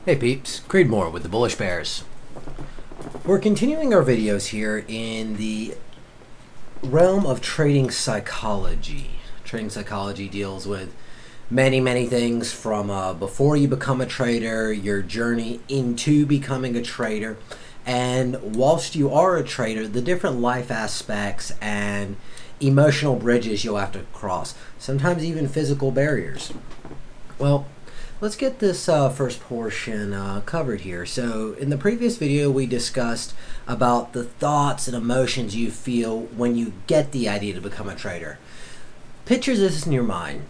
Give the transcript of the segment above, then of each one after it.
Hey peeps, Creed Moore with the Bullish Bears. We're continuing our videos here in the realm of trading psychology. Trading psychology deals with many things from before you become a trader, your journey into becoming a trader, and whilst you are a trader, the different life aspects and emotional bridges you'll have to cross, sometimes even physical barriers. Well, let's get this first portion covered here. So in the previous video, we discussed about the thoughts and emotions you feel when you get the idea to become a trader. Picture this in your mind.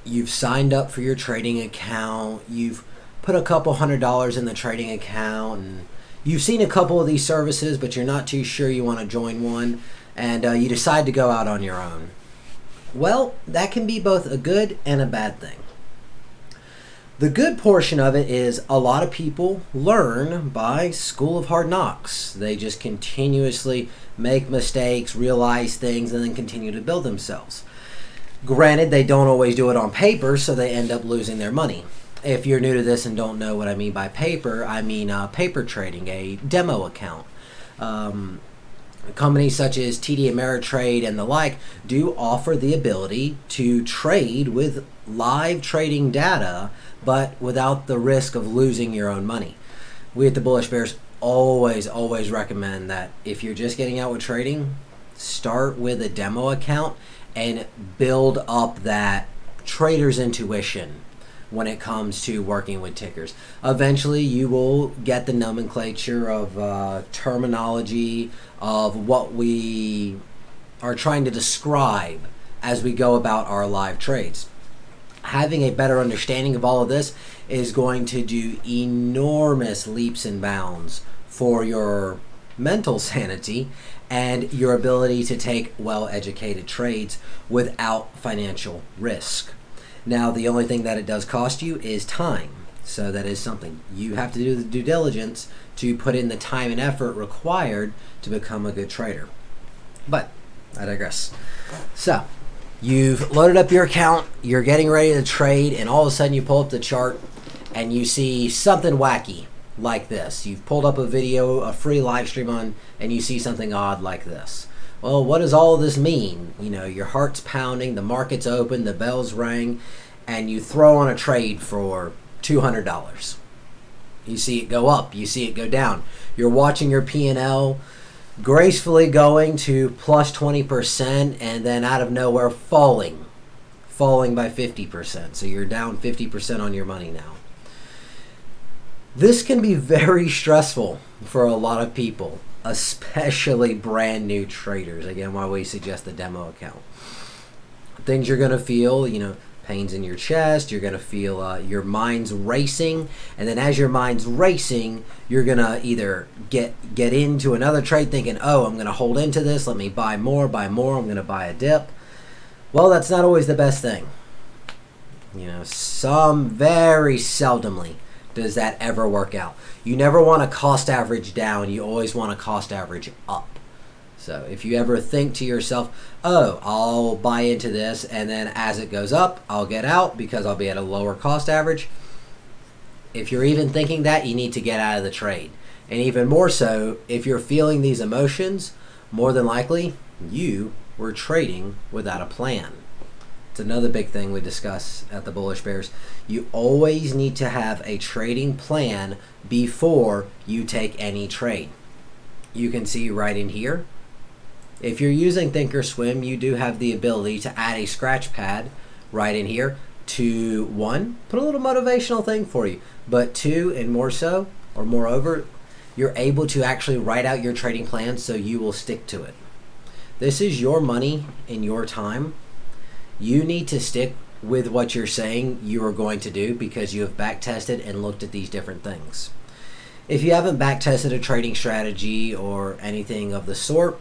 You've signed up for your trading account, you've put a couple $100 in the trading account, and you've seen a couple of these services, but you're not too sure you want to join one, and you decide to go out on your own. Well, that can be both a good and a bad thing. The good portion of it is a lot of people learn by school of hard knocks. They just continuously make mistakes, realize things, and then continue to build themselves. Granted, they don't always do it on paper, so they end up losing their money. If you're new to this and don't know what I mean by paper, I mean paper trading, a demo account. Companies such as TD Ameritrade and the like do offer the ability to trade with live trading data, but without the risk of losing your own money. We at the Bullish Bears always recommend that if you're just getting out with trading, start with a demo account and build up that trader's intuition when it comes to working with tickers. Eventually you will get the nomenclature of terminology of what we are trying to describe as we go about our live trades. Having a better understanding of all of this is going to do enormous leaps and bounds for your mental sanity and your ability to take well-educated trades without financial risk. Now, the only thing that it does cost you is time. So that is something you have to do the due diligence to put in the time and effort required to become a good trader. But I digress. So you've loaded up your account, you're getting ready to trade, and all of a sudden you pull up the chart and you see something wacky like this. You've pulled up a video, a free live stream on, and you see something odd like this. Well, what does all of this mean? You know, your heart's pounding, the market's open, the bells rang, and you throw on a trade for $200. You see it go up, you see it go down. You're watching your P&L gracefully going to plus 20% and then out of nowhere falling by 50%. So you're down 50% on your money now. This can be very stressful for a lot of people, especially brand new traders. Again, why we suggest the demo account. Things you're going to feel, pains in your chest, you're going to feel your mind's racing, and then as your mind's racing, you're going to either get into another trade thinking, oh, I'm going to hold into this, let me buy more, I'm going to buy a dip. Well, that's not always the best thing. Some very seldomly does that ever work out. You never want to cost average down, you always want to cost average up. So if you ever think to yourself, oh, I'll buy into this and then as it goes up, I'll get out because I'll be at a lower cost average. If you're even thinking that, you need to get out of the trade. And even more so, if you're feeling these emotions, more than likely, you were trading without a plan. It's another big thing we discuss at the Bullish Bears. You always need to have a trading plan before you take any trade. You can see right in here, if you're using Thinkorswim, you do have the ability to add a scratch pad right in here to, one, put a little motivational thing for you, but two, and more so, or moreover, you're able to actually write out your trading plan so you will stick to it. This is your money and your time. You need to stick with what you're saying you are going to do because you have back tested and looked at these different things. If you haven't back tested a trading strategy or anything of the sort,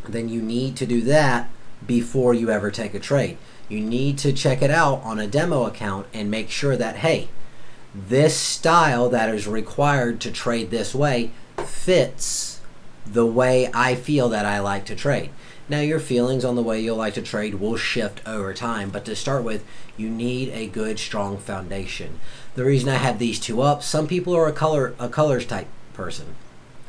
then you need to do that before you ever take a trade. You need to check it out on a demo account and make sure that, hey, this style that is required to trade this way fits the way I feel that I like to trade. Now, your feelings on the way you'll like to trade will shift over time, but to start with, you need a good, strong foundation. The reason I have these two up, some people are a colors type person.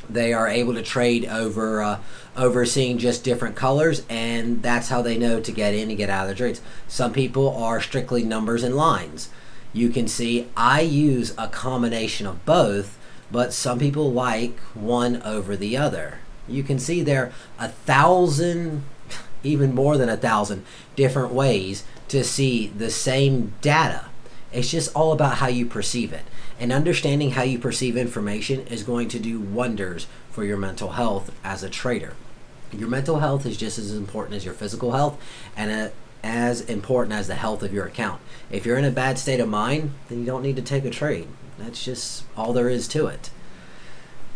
They are able to trade over seeing just different colors, and that's how they know to get in and get out of the trades. Some people are strictly numbers and lines. You can see I use a combination of both, but some people like one over the other. You can see there 1,000, even more than 1,000 different ways to see the same data. It's just all about how you perceive it. And understanding how you perceive information is going to do wonders for your mental health as a trader. Your mental health is just as important as your physical health, and as important as the health of your account. If you're in a bad state of mind, then you don't need to take a trade. That's just all there is to it.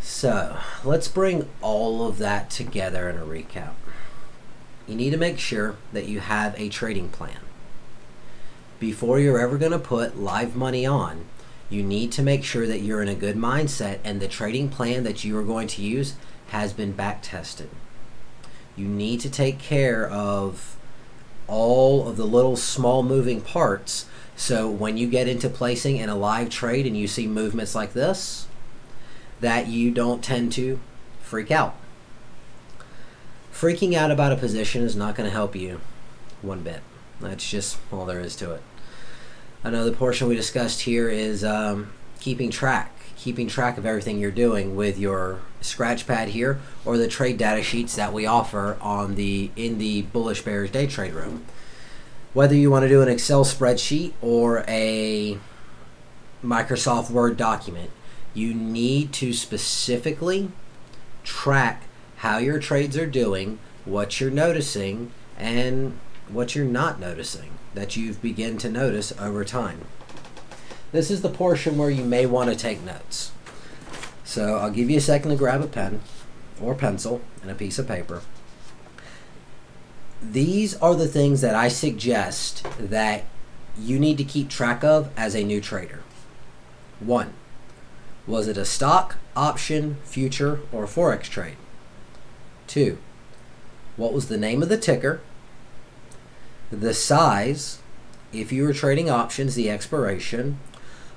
So let's bring all of that together in a recap. You need to make sure that you have a trading plan. Before you're ever going to put live money on, you need to make sure that you're in a good mindset and the trading plan that you are going to use has been back tested. You need to take care of all of the little small moving parts, so when you get into placing in a live trade and you see movements like this, that you don't tend to freak out. Freaking out about a position is not going to help you one bit. That's just all there is to it. Another portion we discussed here is keeping track of everything you're doing with your scratch pad here, or the trade data sheets that we offer in the Bullish Bearish Day Trade Room. Whether you want to do an Excel spreadsheet or a Microsoft Word document, you need to specifically track how your trades are doing, what you're noticing, and what you're not noticing that you've begun to notice over time. This is the portion where you may want to take notes. So I'll give you a second to grab a pen or pencil and a piece of paper. These are the things that I suggest that you need to keep track of as a new trader. 1. Was it a stock, option, future, or forex trade? 2. What was the name of the ticker? The size, if you were trading options, the expiration.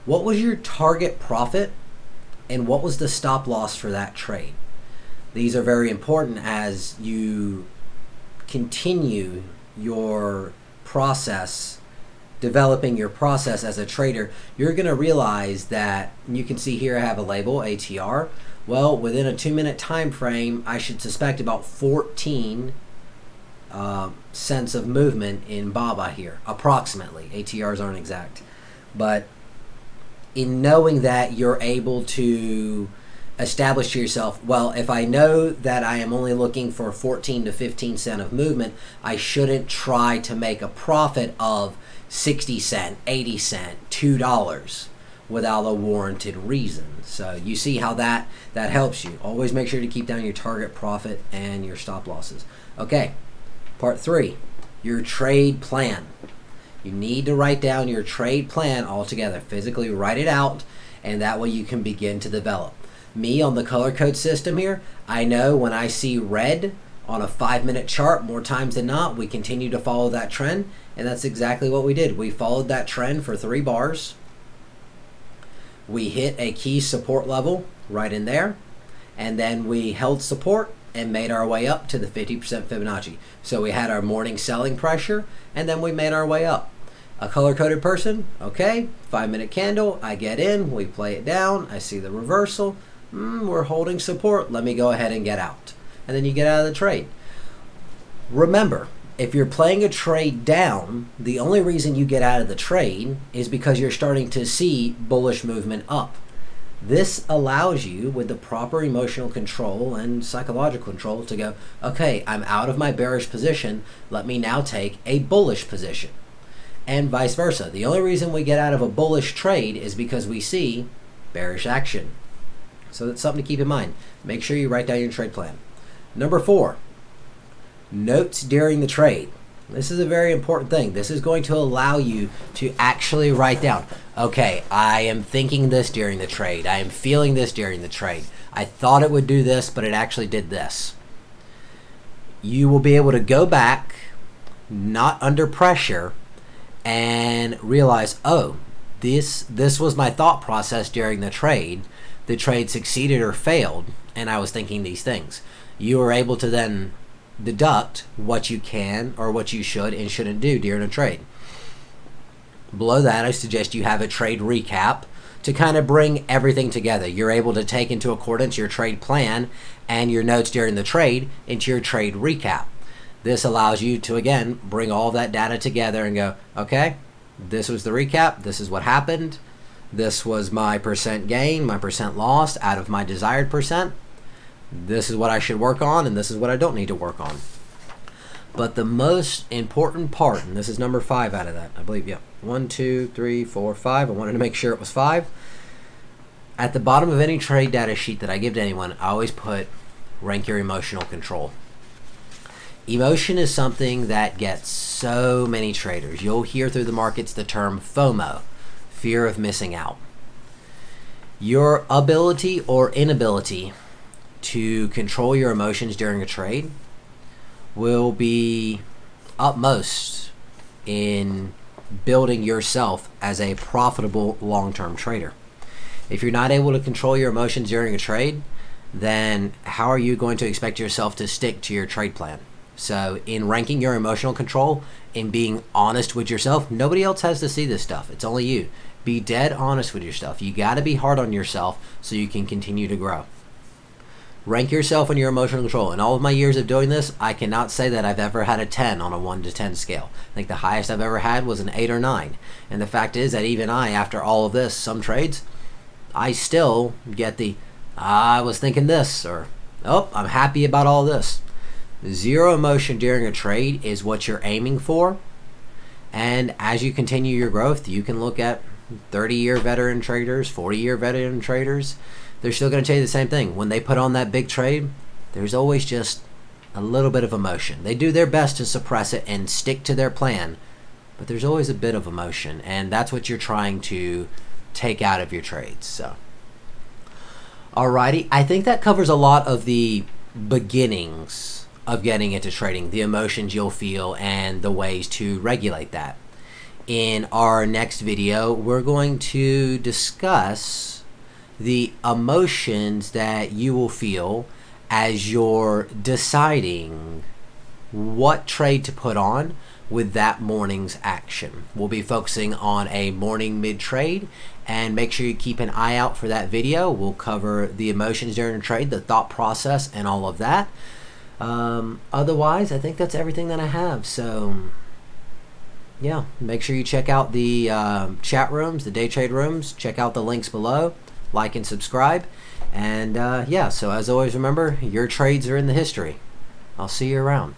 What was your target profit, and what was the stop loss for that trade? These are very important as you continue your process, developing your process as a trader. You're going to realize that, you can see here I have a label, ATR. Well, within a 2-minute time frame, I should suspect about 14 cents of movement in BABA here, approximately. ATRs aren't exact. But in knowing that, you're able to establish to yourself, well, if I know that I am only looking for 14 to 15 cent of movement, I shouldn't try to make a profit of 60 cent, 80 cent, $2 without a warranted reason. So you see how that helps you. Always make sure to keep down your target profit and your stop losses. Okay, part 3, your trade plan. You need to write down your trade plan altogether. Physically write it out, and that way you can begin to develop. Me, on the color code system here, I know when I see red on a 5-minute chart, more times than not, we continue to follow that trend, and that's exactly what we did. We followed that trend for 3 bars. We hit a key support level right in there, and then we held support and made our way up to the 50% Fibonacci. So we had our morning selling pressure, and then we made our way up. A color-coded person, okay, 5-minute candle, I get in, we play it down, I see the reversal, we're holding support, let me go ahead and get out. And then you get out of the trade. Remember, if you're playing a trade down, the only reason you get out of the trade is because you're starting to see bullish movement up. This allows you, with the proper emotional control and psychological control, to go, okay, I'm out of my bearish position, let me now take a bullish position. And vice versa. The only reason we get out of a bullish trade is because we see bearish action. So that's something to keep in mind. Make sure you write down your trade plan. Number 4, notes during the trade. This is a very important thing. This is going to allow you to actually write down, okay, I am thinking this during the trade. I am feeling this during the trade. I thought it would do this, but it actually did this. You will be able to go back, not under pressure, and realize, oh, this was my thought process during the trade. The trade succeeded or failed, and I was thinking these things. You are able to then deduct what you can or what you should and shouldn't do during a trade. Below that, I suggest you have a trade recap to kind of bring everything together. You're able to take into accordance your trade plan and your notes during the trade into your trade recap. This allows you to, again, bring all that data together and go, okay, this was the recap, this is what happened, this was my percent gain, my percent loss out of my desired percent, this is what I should work on, and this is what I don't need to work on. But the most important part, and this is number 5 out of that, I believe, yeah. 1, 2, 3, 4, 5. I wanted to make sure it was 5. At the bottom of any trade data sheet that I give to anyone, I always put rank your emotional control. Emotion is something that gets so many traders. You'll hear through the markets the term FOMO, fear of missing out. Your ability or inability to control your emotions during a trade will be utmost in building yourself as a profitable long-term trader. If you're not able to control your emotions during a trade, then how are you going to expect yourself to stick to your trade plan? So in ranking your emotional control, in being honest with yourself, nobody else has to see this stuff. It's only you. Be dead honest with yourself. You got to be hard on yourself so you can continue to grow. Rank yourself on your emotional control. In all of my years of doing this, I cannot say that I've ever had a 10 on a 1 to 10 scale. I think the highest I've ever had was an 8 or 9. And the fact is that even I, after all of this, some trades, I still get the, I was thinking this, or, oh, I'm happy about all this. Zero emotion during a trade is what you're aiming for. And as you continue your growth, you can look at 30-year veteran traders, 40-year veteran traders. They're still going to tell you the same thing. When they put on that big trade, there's always just a little bit of emotion. They do their best to suppress it and stick to their plan, but there's always a bit of emotion, and that's what you're trying to take out of your trades. So, alrighty, I think that covers a lot of the beginnings of getting into trading, the emotions you'll feel and the ways to regulate that. In our next video, we're going to discuss the emotions that you will feel as you're deciding what trade to put on with that morning's action. We'll be focusing on a morning mid-trade, and make sure you keep an eye out for that video. We'll cover the emotions during the trade, the thought process, and all of that. Otherwise, I think that's everything that I have. So, yeah, make sure you check out the chat rooms, the day trade rooms. Check out the links below. Like and subscribe. And yeah, so as always, remember, your trades are in the history. I'll see you around.